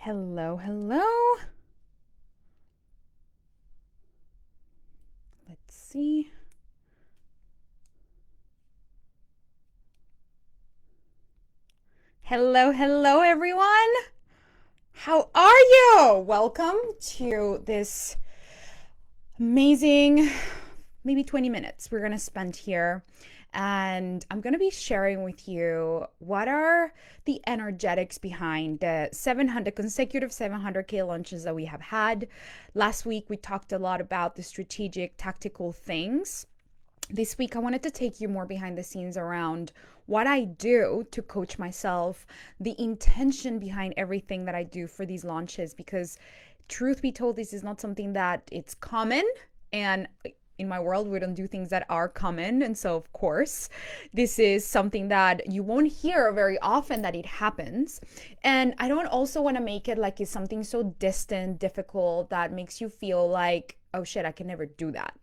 Hello, hello. Let's see. Hello, hello, everyone. How are you? Welcome to this amazing, maybe 20 minutes we're going to spend here. And I'm going to be sharing with you what are the energetics behind the 700 consecutive 700K launches that we have had. Last week, we talked a lot about the strategic, tactical things. This week, I wanted to take you more behind the scenes around what I do to coach myself, the intention behind everything that I do for these launches, because truth be told, this is not something that it's common. And in my world, we don't do things that are common. And so, of course, this is something that you won't hear very often that it happens. And I don't also want to make it like it's something so distant, difficult that makes you feel like, oh shit, I can never do that.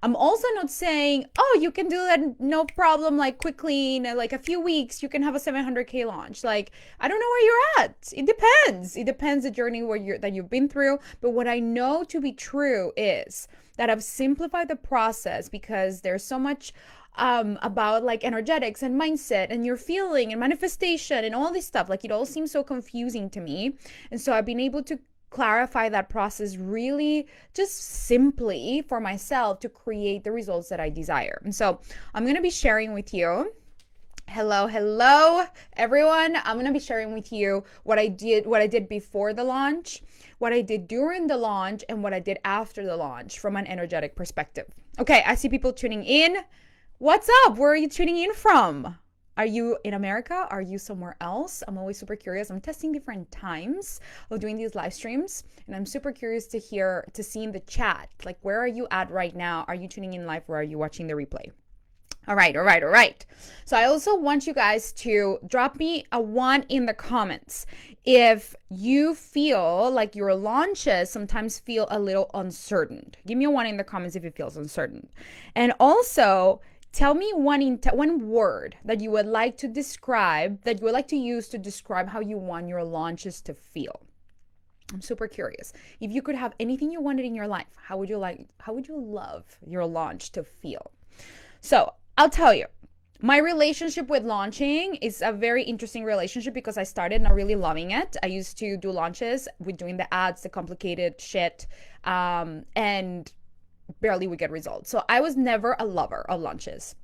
I'm also not saying, oh, you can do that no problem, like quickly in like a few weeks, you can have a 700K launch. Like, I don't know where you're at. It depends. It depends the journey that you've been through. But what I know to be true is that I've simplified the process because there's so much about like energetics and mindset and your feeling and manifestation and all this stuff. Like, it all seems so confusing to me. And so I've been able to clarify that process really just simply for myself to create the results that I desire. And so I'm going to be sharing with you. Hello, everyone. I'm going to be sharing with you what I did before the launch, what I did during the launch, and what I did after the launch from an energetic perspective. Okay, I see people tuning in. What's up? Where are you tuning in from? Are you in America? Are you somewhere else? I'm always super curious. I'm testing different times of doing these live streams, and I'm super curious to see in the chat, like, where are you at right now? Are you tuning in live or are you watching the replay? All right. So I also want you guys to drop me a 1 in the comments if you feel like your launches sometimes feel a little uncertain. Give me a 1 in the comments if it feels uncertain. And also, tell me one word that you would like to describe, that you would like to use to describe how you want your launches to feel. I'm super curious. If you could have anything you wanted in your life, how would you love your launch to feel? So I'll tell you, my relationship with launching is a very interesting relationship because I started not really loving it. I used to do launches with doing the ads, the complicated shit, and barely would get results. So I was never a lover of launches.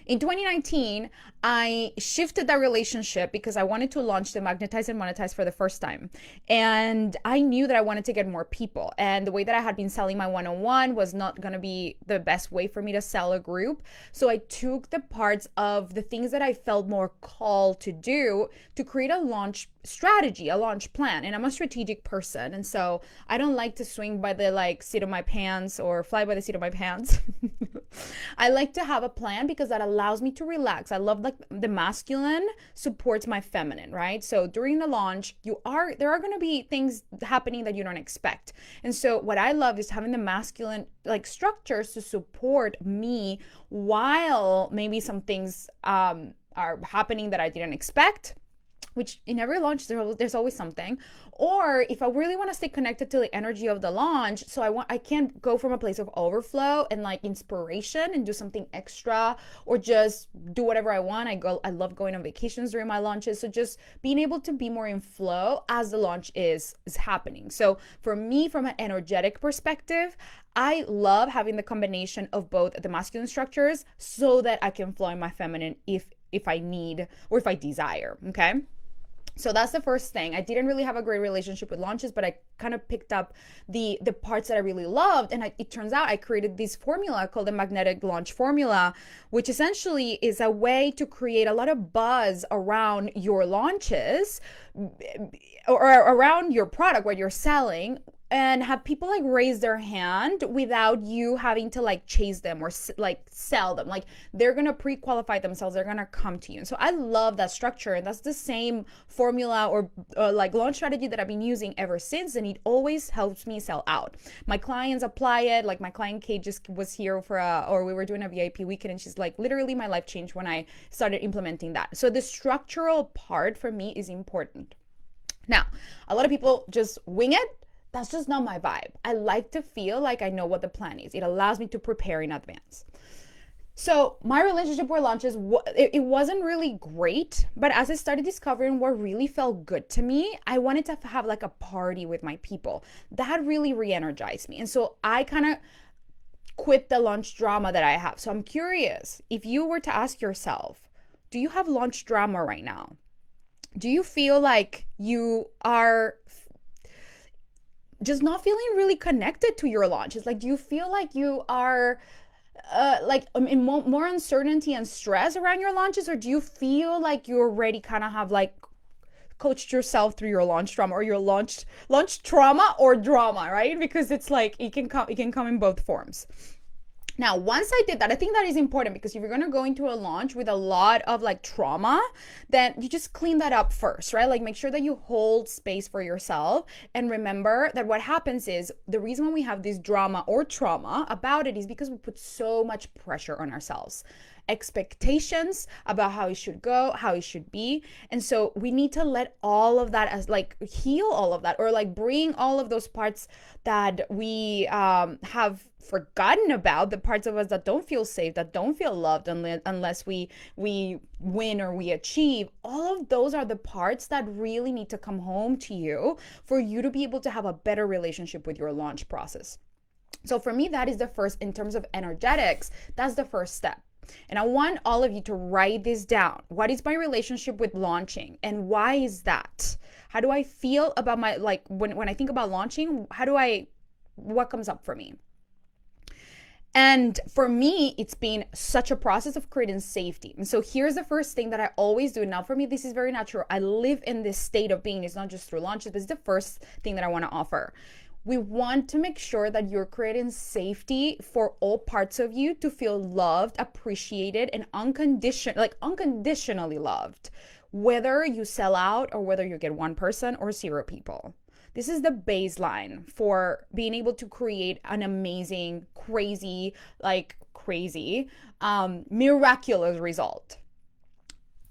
In 2019, I shifted that relationship because I wanted to launch the Magnetize and Monetize for the first time. And I knew that I wanted to get more people. And the way that I had been selling my one-on-one was not going to be the best way for me to sell a group. So I took the parts of the things that I felt more called to do to create a launch strategy, a launch plan. And I'm a strategic person. And so I don't like to swing by the seat of my pants or fly by the seat of my pants. I like to have a plan because that allows me to relax. I love the masculine supports my feminine, right? So during the launch, there are going to be things happening that you don't expect. And so what I love is having the masculine structures to support me while maybe some things are happening that I didn't expect, which in every launch there's always something. Or if I really want to stay connected to the energy of the launch, so I can't go from a place of overflow and inspiration and do something extra or just do whatever I want. I love going on vacations during my launches. So just being able to be more in flow as the launch is happening. So for me, from an energetic perspective, I love having the combination of both the masculine structures so that I can flow in my feminine if I need or if I desire. Okay. So that's the first thing. I didn't really have a great relationship with launches, but I kind of picked up the parts that I really loved. And it turns out I created this formula called the magnetic launch formula, which essentially is a way to create a lot of buzz around your launches or around your product, what you're selling, and have people raise their hand without you having to chase them or sell them. They're gonna pre-qualify themselves, they're gonna come to you. And so I love that structure, and that's the same formula or launch strategy that I've been using ever since, and it always helps me sell out. My clients apply it. My client Kate just was here or we were doing a VIP weekend, and she's literally my life changed when I started implementing that. So the structural part for me is important. Now, a lot of people just wing it. That's just not my vibe. I like to feel like I know what the plan is. It allows me to prepare in advance. So my relationship with launches, it wasn't really great, but as I started discovering what really felt good to me, I wanted to have like a party with my people. That really re-energized me. And so I kind of quit the launch drama that I have. So I'm curious, if you were to ask yourself, do you have launch drama right now? Do you feel like you are just not feeling really connected to your launches? Like, do you feel like you are in more uncertainty and stress around your launches, or do you feel like you already kind of have like coached yourself through your launch trauma, or your launch trauma or drama, right? Because it's like it can come in both forms. Now, once I did that, I think that is important, because if you're going to go into a launch with a lot of like trauma, then you just clean that up first, right? Like, make sure that you hold space for yourself. And remember that what happens is, the reason when we have this drama or trauma about it is because we put so much pressure on ourselves, expectations about how it should go, how it should be. And so we need to let all of that, as like, heal all of that, or like bring all of those parts that we have forgotten about, the parts of us that don't feel safe, that don't feel loved unless we win or we achieve. All of those are the parts that really need to come home to you for you to be able to have a better relationship with your launch process. So for me, that is the first, in terms of energetics, that's the first step. And I want all of you to write this down. What is my relationship with launching, and why is that? How do I feel about my, like, when I think about launching, what comes up for me? And for me, it's been such a process of creating safety. And so here's the first thing that I always do. Now, for me, this is very natural. I live in this state of being. It's not just through launches, but it's the first thing that I want to offer. We want to make sure that you're creating safety for all parts of you to feel loved, appreciated, and unconditionally loved, whether you sell out or whether you get one person or 0 people. This is the baseline for being able to create an amazing, crazy, miraculous result.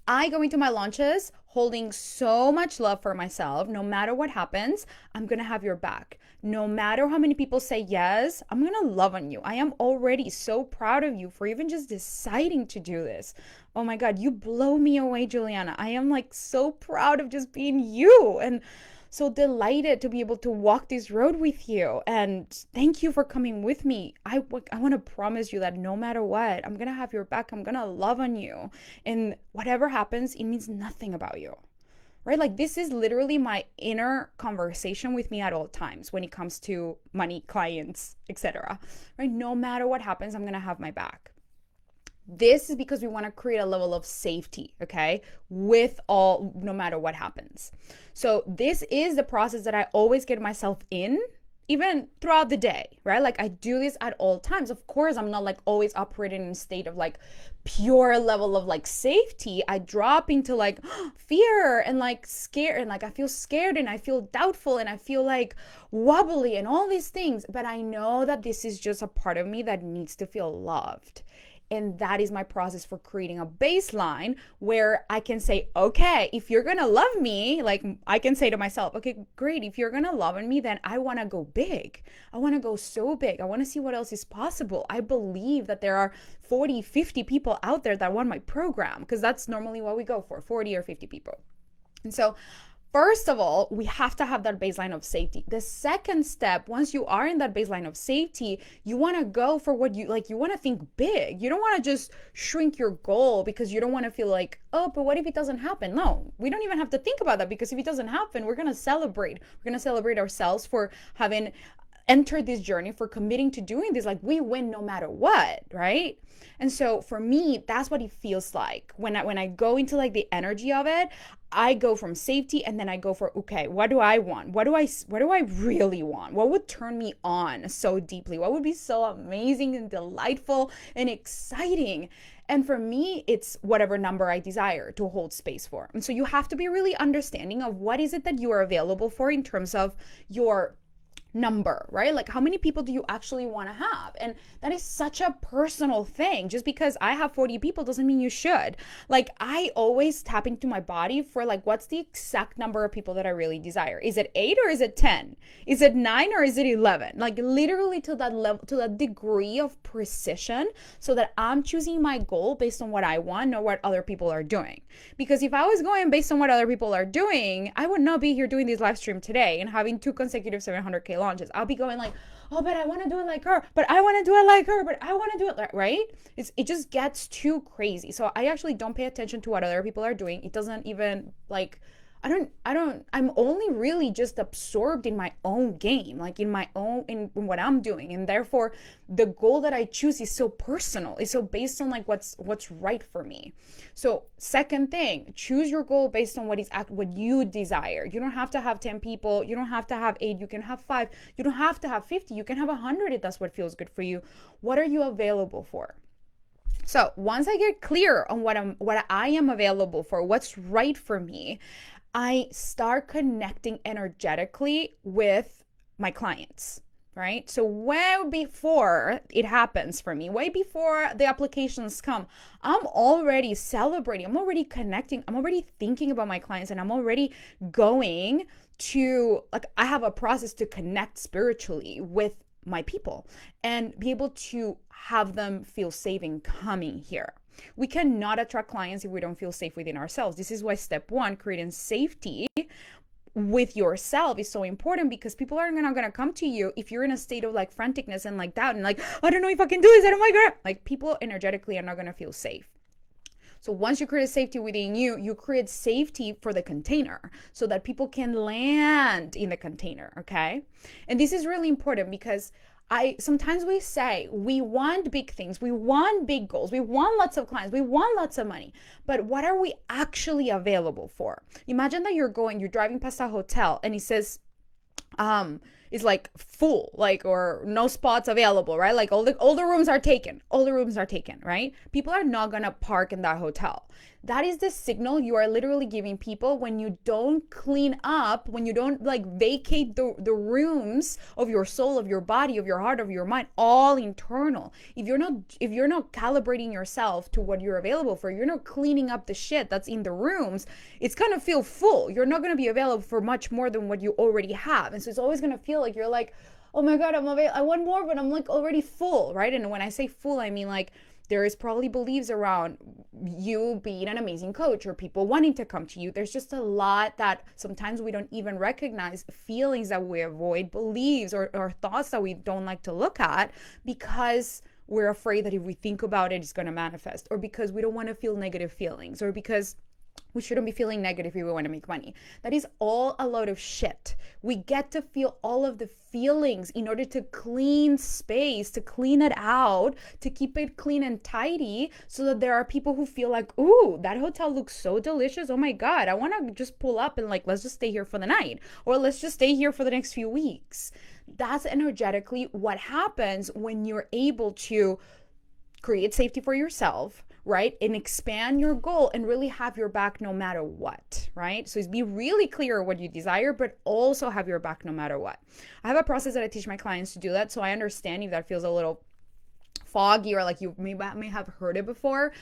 I go into my launches holding so much love for myself. No matter what happens, I'm going to have your back. No matter how many people say yes, I'm going to love on you. I am already so proud of you for even just deciding to do this. Oh my God, you blow me away, Juliana. I am like so proud of just being you, and so delighted to be able to walk this road with you. And thank you for coming with me. I want to promise you that no matter what, I'm going to have your back. I'm going to love on you. And whatever happens, it means nothing about you, right? Like, this is literally my inner conversation with me at all times when it comes to money, clients, etc. Right? No matter what happens, I'm going to have my back. This is because we want to create a level of safety, okay, no matter what happens. So this is the process that I always get myself in, even throughout the day, right? Like, I do this at all times. Of course, I'm not like always operating in a state of like pure level of like safety. I drop into like fear and like scared, and like I feel scared and I feel doubtful and I feel like wobbly and all these things. But I know that this is just a part of me that needs to feel loved. And that is my process for creating a baseline where I can say, okay, if you're going to love me, like, I can say to myself, okay, great. If you're going to love me, then I want to go big. I want to go so big. I want to see what else is possible. I believe that there are 40, 50 people out there that want my program, because that's normally what we go for, 40 or 50 people. And so first of all, we have to have that baseline of safety. The second step, once you are in that baseline of safety, you want to go for what you like. You want to think big. You don't want to just shrink your goal because you don't want to feel like, oh, but what if it doesn't happen? No, we don't even have to think about that, because if it doesn't happen, we're going to celebrate. We're going to celebrate ourselves for having entered this journey, for committing to doing this. Like, we win no matter what, right? And so for me, that's what it feels like when I go into like the energy of it. I go from safety, and then I go for, okay, what do I want? What do I really want? What would turn me on so deeply? What would be so amazing and delightful and exciting? And for me, it's whatever number I desire to hold space for. And so you have to be really understanding of what is it that you are available for in terms of your number, right? Like how many people do you actually want to have? And that is such a personal thing. Just because I have 40 people doesn't mean you should. Like I always tap into my body for like what's the exact number of people that I really desire. Is it 8 or is it 10? Is it 9 or is it 11? Like literally to that level, to that degree of precision, so that I'm choosing my goal based on what I want, not what other people are doing. Because if I was going based on what other people are doing, I would not be here doing this live stream today and having 2 consecutive 700K launches. I'll be going like, oh, but I want to do it like her, but I want to do it like her, but I want to do it like, right? It just gets too crazy. So I actually don't pay attention to what other people are doing. It doesn't even like, I'm only really just absorbed in my own game, like in my own, in what I'm doing. And therefore the goal that I choose is so personal. It's so based on like what's right for me. So second thing, choose your goal based on what you desire. You don't have to have 10 people. You don't have to have 8. You can have 5. You don't have to have 50. You can have 100 if that's what feels good for you. What are you available for? So once I get clear on what I am available for, what's right for me, I start connecting energetically with my clients, right? So way before it happens for me, way before the applications come, I'm already celebrating, I'm already connecting, I'm already thinking about my clients, and I'm already going to, like, I have a process to connect spiritually with my people and be able to have them feel safe in coming here. We cannot attract clients if we don't feel safe within ourselves. This is why step 1, creating safety with yourself is so important, because people are not going to come to you if you're in a state of like franticness and like doubt and like, I don't know if I can do this. Oh my God. Like people energetically are not going to feel safe. So once you create safety within you, you create safety for the container so that people can land in the container, okay? And this is really important because sometimes we say we want big things, we want big goals, we want lots of clients, we want lots of money, but what are we actually available for? Imagine that you're driving past a hotel and it says, is like full, like, or no spots available, right? Like all the rooms are taken, right? People are not gonna park in that hotel. That is the signal you are literally giving people when you don't clean up, when you don't like vacate the rooms of your soul, of your body, of your heart, of your mind, all internal. If you're not calibrating yourself to what you're available for, you're not cleaning up the shit that's in the rooms, it's gonna feel full. You're not gonna be available for much more than what you already have. And so it's always gonna feel like you're like, oh my God, I want more, but I'm like already full, right? And when I say full, I mean like there is probably beliefs around you being an amazing coach or people wanting to come to you. There's just a lot that sometimes we don't even recognize, feelings that we avoid, beliefs or thoughts that we don't like to look at because we're afraid that if we think about it, it's going to manifest, or because we don't want to feel negative feelings, or because we shouldn't be feeling negative if we want to make money. That is all a load of shit. We get to feel all of the feelings in order to clean space, to clean it out, to keep it clean and tidy, so that there are people who feel like, ooh, that hotel looks so delicious. Oh my God, I want to just pull up and like, let's just stay here for the night, or let's just stay here for the next few weeks. That's energetically what happens when you're able to create safety for yourself, right? And expand your goal and really have your back no matter what, right? So be really clear what you desire, but also have your back no matter what. I have a process that I teach my clients to do that. So I understand if that feels a little foggy or like you may have heard it before.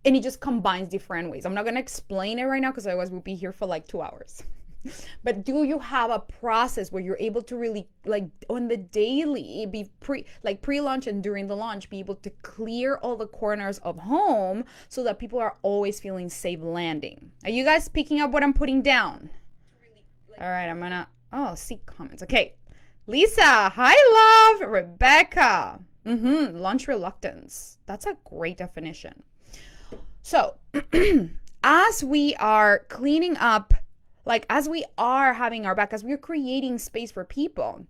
And it just combines different ways. I'm not going to explain it right now because otherwise we'll be here for like 2 hours. But do you have a process where you're able to really, like on the daily, be pre-launch and during the launch, be able to clear all the corners of home so that people are always feeling safe landing? Are you guys picking up what I'm putting down? All right, I'm gonna, see comments. Okay, Lisa, hi love. Rebecca, launch reluctance. That's a great definition. So as we are cleaning up, like as we are having our back, as we're creating space for people,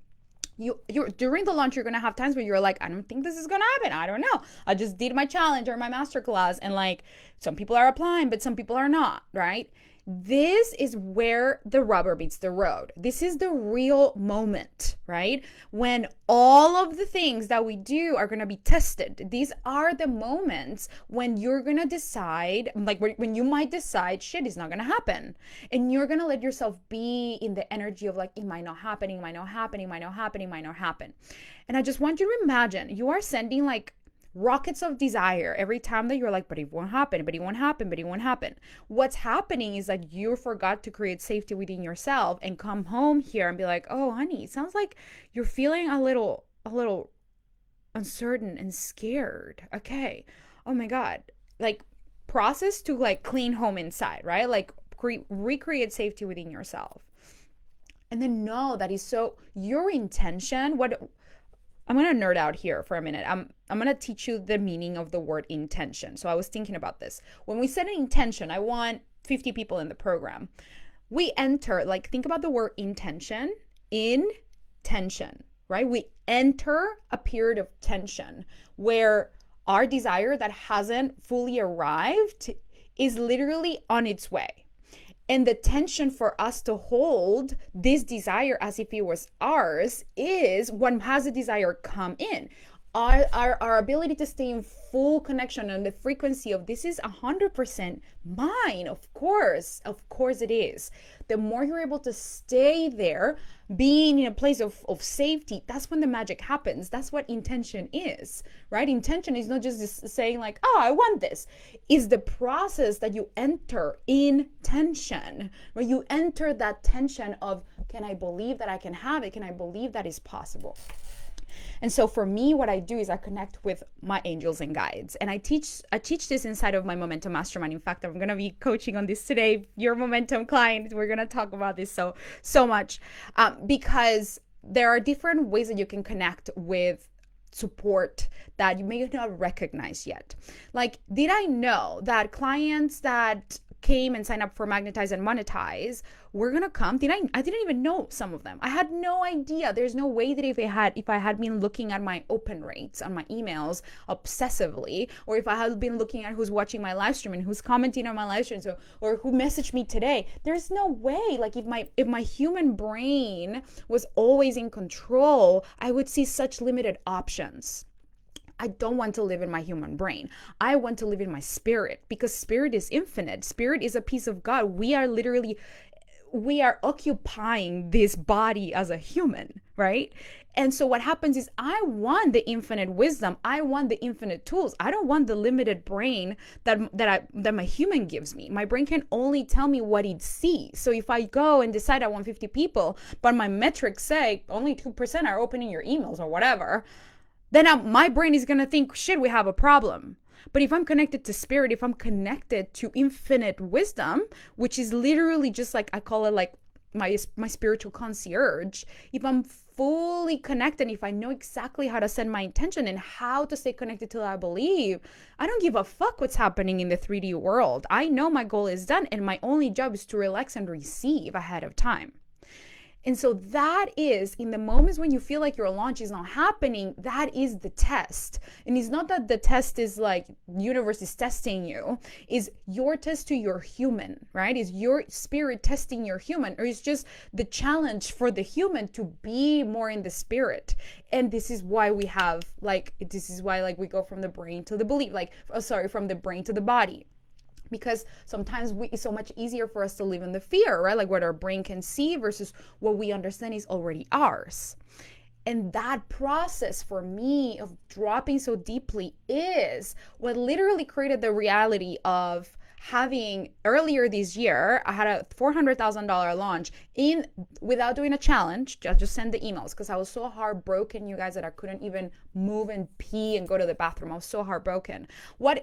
you're during the launch, you're gonna have times where you're like, I don't think this is gonna happen. I don't know. I just did my challenge or my masterclass, and like some people are applying, but some people are not, right? this is where the rubber meets the road. This is the real moment, right? When all of the things that we do are going to be tested. These are the moments when you're going to decide, like when you might decide shit is not going to happen. And you're going to let yourself be in the energy of like, it might not happen, it might not happen, it might not happen, it might not happen. And I just want you to imagine you are sending like rockets of desire every time that you're like, but it won't happen, but it won't happen, but it won't happen. What's happening is that you forgot to create safety within yourself and come home here and be like, oh honey, it sounds like you're feeling a little uncertain and scared. Okay, oh my god, like process to like clean home inside, right? Like recreate safety within yourself. And then know that is so your intention. What I'm going to nerd out here for a minute. I'm going to teach you the meaning of the word intention. So I was thinking about this. When we set an intention, I want 50 people in the program. We enter, like think about the word intention, right? We enter a period of tension where our desire that hasn't fully arrived is literally on its way. And the tension for us to hold this desire as if it was ours is when has the desire come in. Our ability to stay in full connection on the frequency of this is 100% mine. Of course it is. The more you're able to stay there, being in a place of safety, that's when the magic happens. That's what intention is, right? Intention is not just saying like, oh, I want this. It's the process that you enter in tension, where you enter that tension of, can I believe that I can have it? Can I believe that is possible? And so for me, what I do is I connect with my angels and guides. And I teach this inside of my Momentum Mastermind. In fact, I'm going to be coaching on this today. Your Momentum client, we're going to talk about this so much because there are different ways that you can connect with support that you may not recognize yet. Like, did I know that clients that came and signed up for Magnetize and Monetize were gonna come? I didn't even know some of them. I had no idea. There's no way that if I had been looking at my open rates on my emails obsessively, or if I had been looking at who's watching my live stream and who's commenting on my live stream, or who messaged me today, there's no way. Like if my human brain was always in control, I would see such limited options. I don't want to live in my human brain. I want to live in my spirit, because spirit is infinite. Spirit is a piece of God. We are occupying this body as a human, right? And so what happens is I want the infinite wisdom. I want the infinite tools. I don't want the limited brain that my human gives me. My brain can only tell me what it sees. So if I go and decide I want 50 people, but my metrics say only 2% are opening your emails or whatever, then my brain is going to think, shit, we have a problem. But if I'm connected to spirit, if I'm connected to infinite wisdom, which is literally just like, I call it like my spiritual concierge, if I'm fully connected, if I know exactly how to send my intention and how to stay connected till I believe, I don't give a fuck what's happening in the 3D world. I know my goal is done, and my only job is to relax and receive ahead of time. And so that is, in the moments when you feel like your launch is not happening, that is the test. And it's not that the test is like universe is testing you, is your test to your human, right? Is your spirit testing your human, or is just the challenge for the human to be more in the spirit. And this is why we have we go from the brain to the belief, from the brain to the body. Because sometimes it's so much easier for us to live in the fear, right? Like what our brain can see versus what we understand is already ours. And that process for me of dropping so deeply is what literally created the reality of having, earlier this year, I had a $400,000 launch without doing a challenge. Just send the emails, because I was so heartbroken, you guys, that I couldn't even move and pee and go to the bathroom. I was so heartbroken.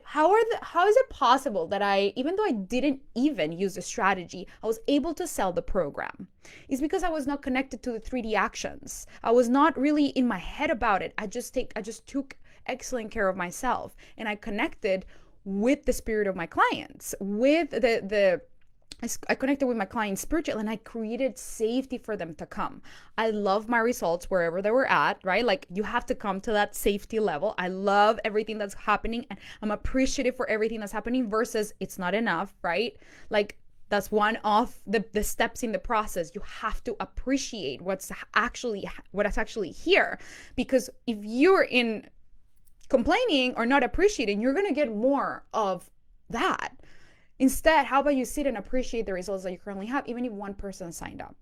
How is it possible that even though I didn't even use the strategy, I was able to sell the program? It's because I was not connected to the 3D actions. I was not really in my head about it. I just took excellent care of myself, and I connected with the spirit of my clients, with I connected with my clients spiritually, and I created safety for them to come. I love my results wherever they were at, right? Like, you have to come to that safety level. I love everything that's happening, and I'm appreciative for everything that's happening versus it's not enough, right? Like, That's one of the steps in the process. You have to appreciate what's actually here, because if you're in complaining or not appreciating, you're going to get more of that. Instead, how about you sit and appreciate the results that you currently have, even if one person signed up?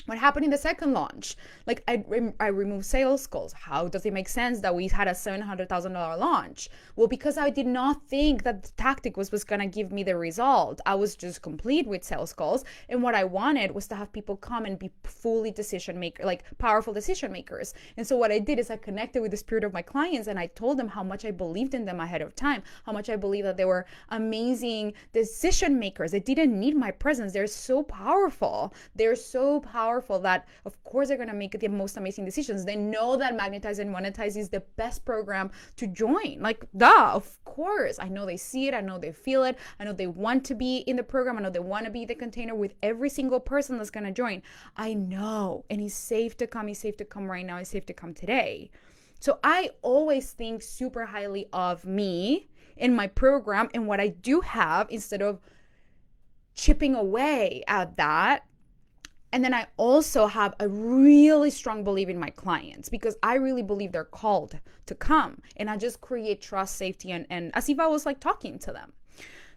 What happened in the second launch? Like I removed sales calls. How does it make sense that we had a $700,000 launch? Well, because I did not think that the tactic was going to give me the result. I was just complete with sales calls. And what I wanted was to have people come and be fully decision maker, like powerful decision makers. And so what I did is I connected with the spirit of my clients, and I told them how much I believed in them ahead of time, how much I believe that they were amazing decision makers. They didn't need my presence. They're so powerful. They're so powerful that of course they're going to make the most amazing decisions. They know that Magnetize and Monetize is the best program to join. Like, duh, of course. I know they see it. I know they feel it. I know they want to be in the program. I know they want to be the container with every single person that's going to join. I know. And it's safe to come. It's safe to come right now. It's safe to come today. So I always think super highly of me in my program and what I do have, instead of chipping away at that. And then I also have a really strong belief in my clients, because I really believe they're called to come. And I just create trust, safety, and as if I was like talking to them.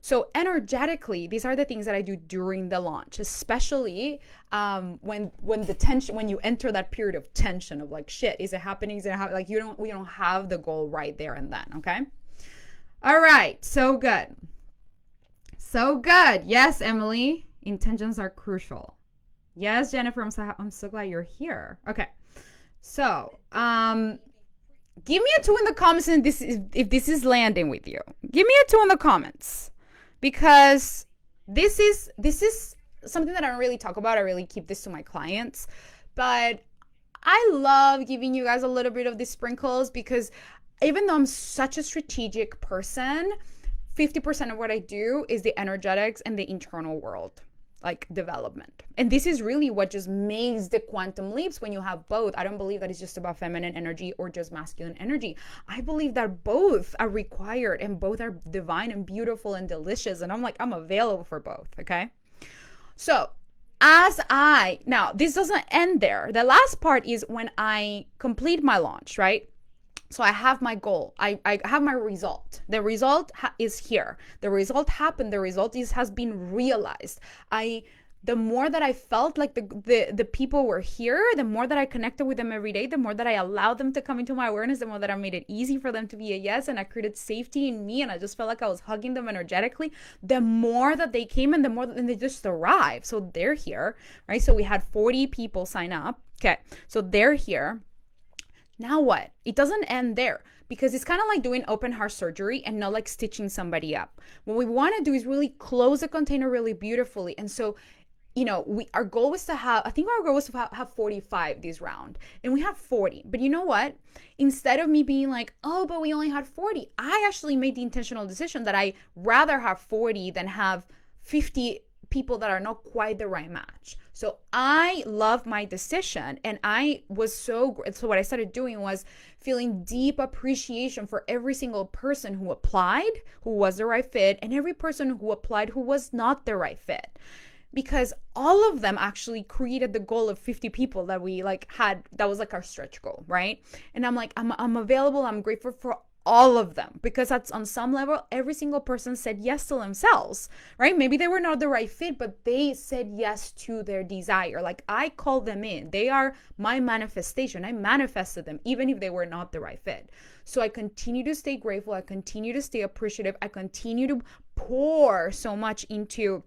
So energetically, these are the things that I do during the launch, especially when the tension, when you enter that period of tension of like, shit, is it happening? Is it happening? Like we don't have the goal right there and then. Okay. All right. So good. So good. Yes, Emily. Intentions are crucial. Yes, Jennifer, I'm so glad you're here. Okay. So, give me a 2 in the comments if this is landing with you. Give me a 2 in the comments, because this is something that I don't really talk about. I really keep this to my clients, but I love giving you guys a little bit of these sprinkles, because even though I'm such a strategic person, 50% of what I do is the energetics and the internal world, like development. And this is really what just makes the quantum leaps when you have both. I don't believe that it's just about feminine energy or just masculine energy. I believe that both are required and both are divine and beautiful and delicious. And I'm available for both. Okay. So now this doesn't end there. The last part is when I complete my launch, right? So I have my goal. I have my result. The result is here. The result happened. The result has been realized. The more that I felt like the people were here, the more that I connected with them every day, the more that I allowed them to come into my awareness, the more that I made it easy for them to be a yes, and I created safety in me, and I just felt like I was hugging them energetically. The more that they came, and the more that they just arrived. So they're here, right? So we had 40 people sign up. Okay, so they're here. Now what? It doesn't end there, because it's kind of like doing open heart surgery and not like stitching somebody up. What we want to do is really close the container really beautifully. And so, our goal was to have, I think our goal was to have 45 this round, and we have 40. But you know what? Instead of me being like, oh, but we only had 40, I actually made the intentional decision that I rather have 40 than have 50 people that are not quite the right match. So I love my decision, and I was so what I started doing was feeling deep appreciation for every single person who applied, who was the right fit, and every person who applied who was not the right fit, because all of them actually created the goal of 50 people that we had. That was our stretch goal, right? And I'm available. I'm grateful for all of them, because that's on some level, every single person said yes to themselves, right? Maybe they were not the right fit, but they said yes to their desire. Like, I called them in. They are my manifestation. I manifested them, even if they were not the right fit. So I continue to stay grateful. I continue to stay appreciative. I continue to pour so much into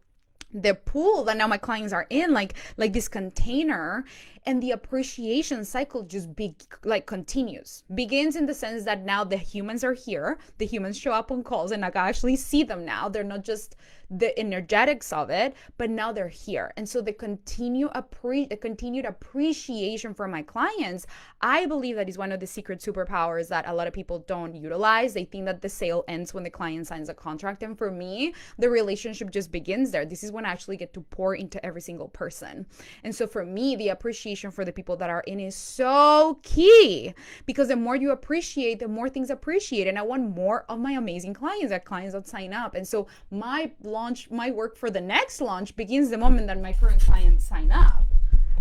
the pool that now my clients are in, like this container, and the appreciation cycle just begins in the sense that now the humans are here. The humans show up on calls, and I can actually see them now. They're not just the energetics of it, but now they're here. And so the continued appreciation for my clients, I believe that is one of the secret superpowers that a lot of people don't utilize. They think that the sale ends when the client signs a contract. And for me, the relationship just begins there. This is when I actually get to pour into every single person. And so for me, the appreciation for the people that are in is so key, because the more you appreciate, the more things appreciate. And I want more of my amazing clients that sign up. And so my launch, my work for the next launch begins the moment that my current clients sign up,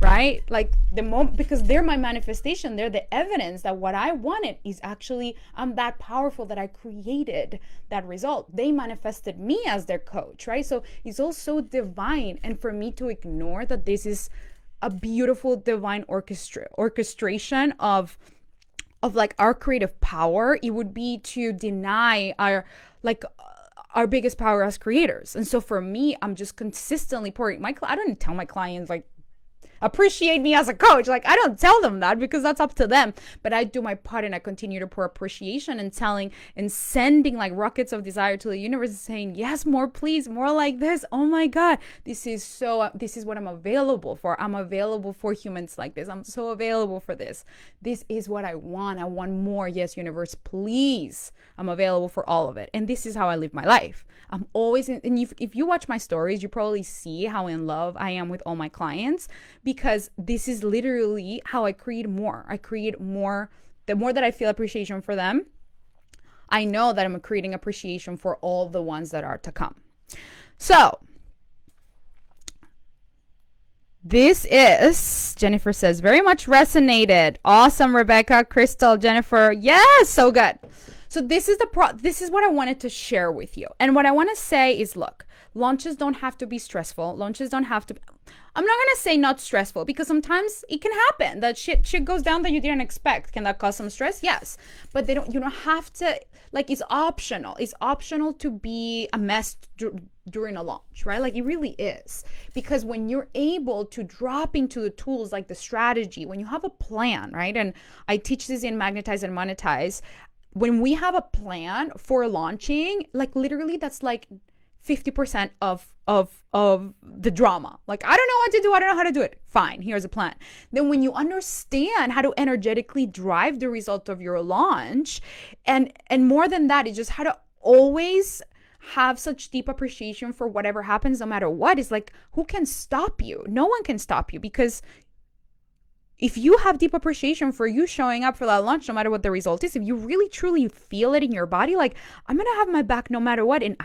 right? Like the moment, because they're my manifestation, they're the evidence that what I wanted is actually, I'm that powerful that I created that result. They manifested me as their coach, right? So it's all so divine. And for me to ignore that this is a beautiful divine orchestration of like our creative power, it would be to deny our biggest power as creators. And so for me, I'm just consistently pouring I don't tell my clients like appreciate me as a coach. Like I don't tell them that because that's up to them, but I do my part and I continue to pour appreciation and telling and sending like rockets of desire to the universe, saying yes, more please, more like this. Oh my God, this is what I'm available for. I'm available for humans like this. I'm so available for this. This is what I want. I want more. Yes, universe, please. I'm available for all of it. And this is how I live my life. I'm always in, and if you watch my stories, you probably see how in love I am with all my clients, because this is literally how I create more. I create more. The more that I feel appreciation for them, I know that I'm creating appreciation for all the ones that are to come. So this is, Jennifer says, very much resonated. Awesome, Rebecca, Crystal, Jennifer. Yes, so good. So this is this is what I wanted to share with you. And what I want to say is, look, launches don't have to be stressful. Launches don't have to be, I'm not going to say not stressful, because sometimes it can happen that shit goes down that you didn't expect. Can that cause some stress? Yes. But you don't have to, like, it's optional. It's optional to be a mess during a launch, right? Like it really is. Because when you're able to drop into the tools like the strategy, when you have a plan, right? And I teach this in Magnetize and Monetize. When we have a plan for launching, like literally that's like 50% of the drama. Like, I don't know what to do. I don't know how to do it. Fine. Here's a plan. Then when you understand how to energetically drive the result of your launch, and more than that, it's just how to always have such deep appreciation for whatever happens, no matter what. It's like, who can stop you? No one can stop you, because if you have deep appreciation for you showing up for that launch, no matter what the result is, if you really truly feel it in your body, like, I'm going to have my back no matter what. And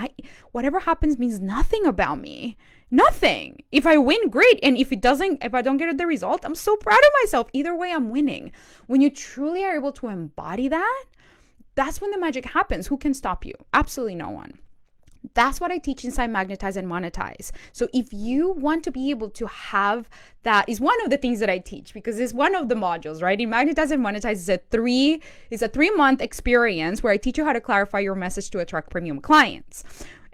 whatever happens means nothing about me. Nothing. If I win, great. And if I don't get the result, I'm so proud of myself. Either way, I'm winning. When you truly are able to embody that, that's when the magic happens. Who can stop you? Absolutely no one. That's what I teach inside Magnetize and Monetize. So if you want to be able to have that, is one of the things that I teach, because it's one of the modules, right? In Magnetize and Monetize is a 3-month experience where I teach you how to clarify your message to attract premium clients.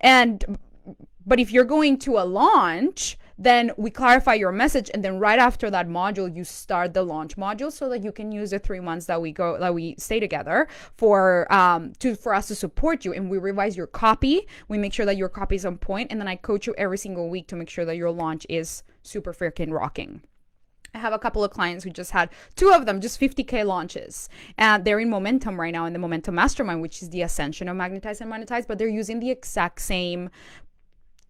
But if you're going to a launch, then we clarify your message, and then right after that module, you start the launch module so that you can use the 3 months that we stay together for us to support you. And we revise your copy. We make sure that your copy is on point, and then I coach you every single week to make sure that your launch is super freaking rocking. I have a couple of clients who just had 2 of them, just 50K launches. And they're in Momentum right now, in the Momentum Mastermind, which is the ascension of Magnetize and Monetize, but they're using the exact same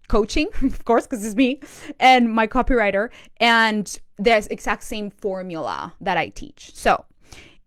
coaching, of course, because it's me and my copywriter, and there's exact same formula that I teach. So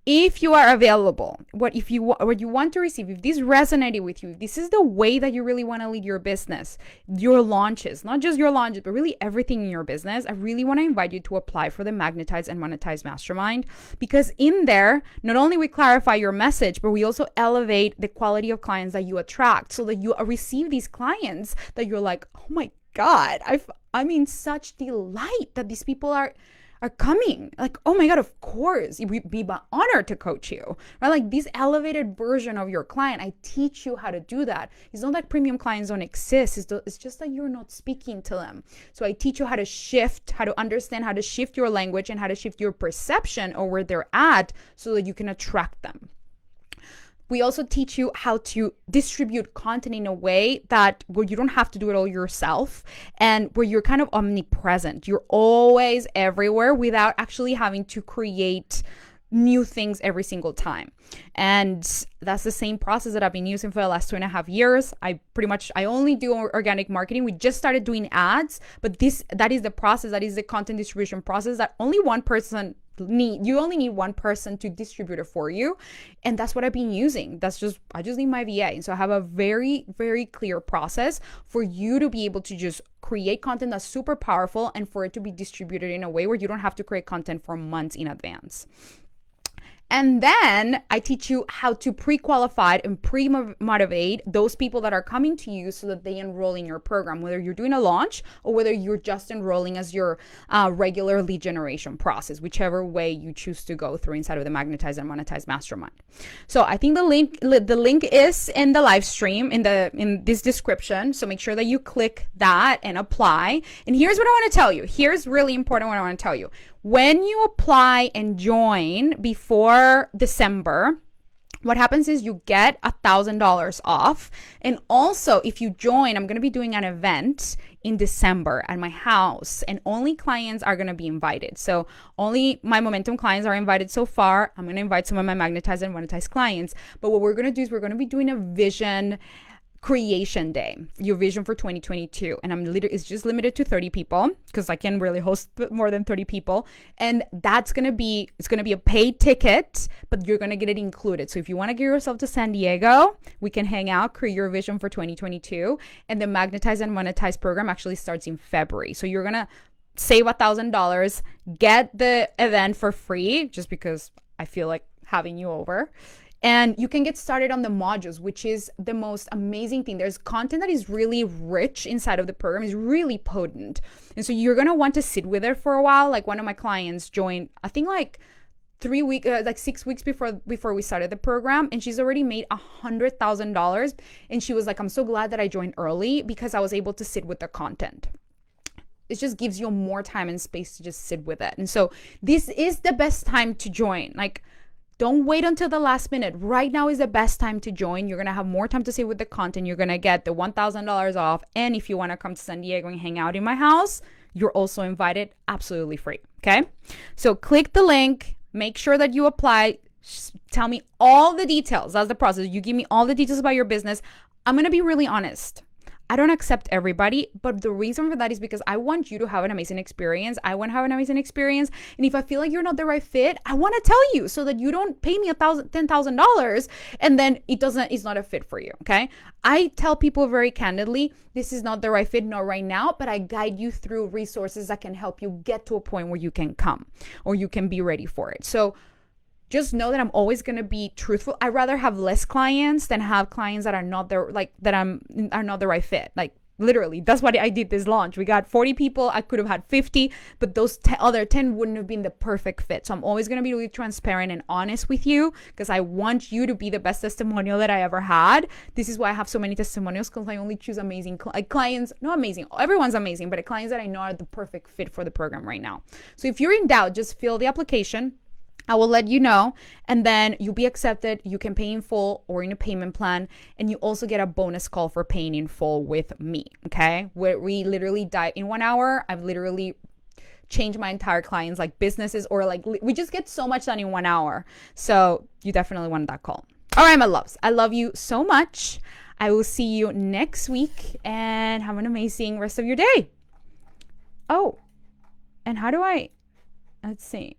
if you are available, what you want to receive, if this resonated with you, if this is the way that you really want to lead your business, your launches, not just your launches, but really everything in your business, I really want to invite you to apply for the Magnetize and Monetize Mastermind, because in there, not only we clarify your message, but we also elevate the quality of clients that you attract, so that you receive these clients that you're like, oh my God, I'm in such delight that these people are coming. Like, oh my God, of course, it would be my honor to coach you, right? Like this elevated version of your client, I teach you how to do that. It's not that premium clients don't exist. It's just that you're not speaking to them. So I teach you how to shift, how to understand, how to shift your language, and how to shift your perception of where they're at so that you can attract them. We also teach you how to distribute content in a way that where you don't have to do it all yourself, and where you're kind of omnipresent. You're always everywhere without actually having to create new things every single time. And that's the same process that I've been using for the last 2.5 years. I only do organic marketing. We just started doing ads, but that is the process, that is the content distribution process that only one person only need one person to distribute it for you. And that's what I've been using. I just need my VA. And so I have a very, very clear process for you to be able to just create content that's super powerful and for it to be distributed in a way where you don't have to create content for months in advance. And then I teach you how to pre-qualify and pre-motivate those people that are coming to you so that they enroll in your program, whether you're doing a launch or whether you're just enrolling as your regular lead generation process, whichever way you choose to go through inside of the Magnetize and Monetize Mastermind. So I think the link is in the live stream in this description. So make sure that you click that and apply. And here's what I want to tell you. Here's really important what I want to tell you. When you apply and join before December, what happens is you get $1,000 off. And also, if you join, I'm going to be doing an event in December at my house, and only clients are going to be invited. So only my Momentum clients are invited so far. I'm going to invite some of my Magnetize and Monetize clients. But what we're going to do is we're going to be doing a vision creation day, your vision for 2022, and it's just limited to 30 people because I can really host more than 30 people, and it's gonna be a paid ticket, but you're gonna get it included. So if you want to get yourself to San Diego, we can hang out, create your vision for 2022, and the Magnetize and Monetize program actually starts in February. So you're gonna save $1,000, get the event for free, just because I feel like having you over. And you can get started on the modules, which is the most amazing thing. There's content that is really rich inside of the program, is really potent. And so you're going to want to sit with it for a while. Like one of my clients joined, I think like 6 weeks before we started the program, and she's already made $100,000. And she was like, I'm so glad that I joined early because I was able to sit with the content. It just gives you more time and space to just sit with it. And so this is the best time to join. Like, don't wait until the last minute. Right now is the best time to join. You're going to have more time to sit with the content. You're going to get the $1,000 off. And if you want to come to San Diego and hang out in my house, you're also invited, absolutely free. Okay. So click the link, make sure that you apply. Tell me all the details. That's the process. You give me all the details about your business. I'm going to be really honest. I don't accept everybody, but the reason for that is because I want you to have an amazing experience. I want to have an amazing experience. And if I feel like you're not the right fit, I want to tell you so that you don't pay me $10,000 and then it's not a fit for you. Okay. I tell people very candidly, this is not the right fit, not right now, but I guide you through resources that can help you get to a point where you can come or you can be ready for it. So just know that I'm always going to be truthful. I'd rather have less clients than have clients that are not the right fit. Like literally, that's why I did this launch. We got 40 people. I could have had 50, but those other 10 wouldn't have been the perfect fit. So I'm always going to be really transparent and honest with you because I want you to be the best testimonial that I ever had. This is why I have so many testimonials, because I only choose amazing clients. Not amazing. Everyone's amazing, but clients that I know are the perfect fit for the program right now. So if you're in doubt, just fill the application. I will let you know, and then you'll be accepted. You can pay in full or in a payment plan, and you also get a bonus call for paying in full with me, okay? Where we literally dive in 1 hour. I've literally changed my entire clients, like businesses, or like we just get so much done in 1 hour. So you definitely want that call. All right, my loves. I love you so much. I will see you next week, and have an amazing rest of your day. Oh, and let's see.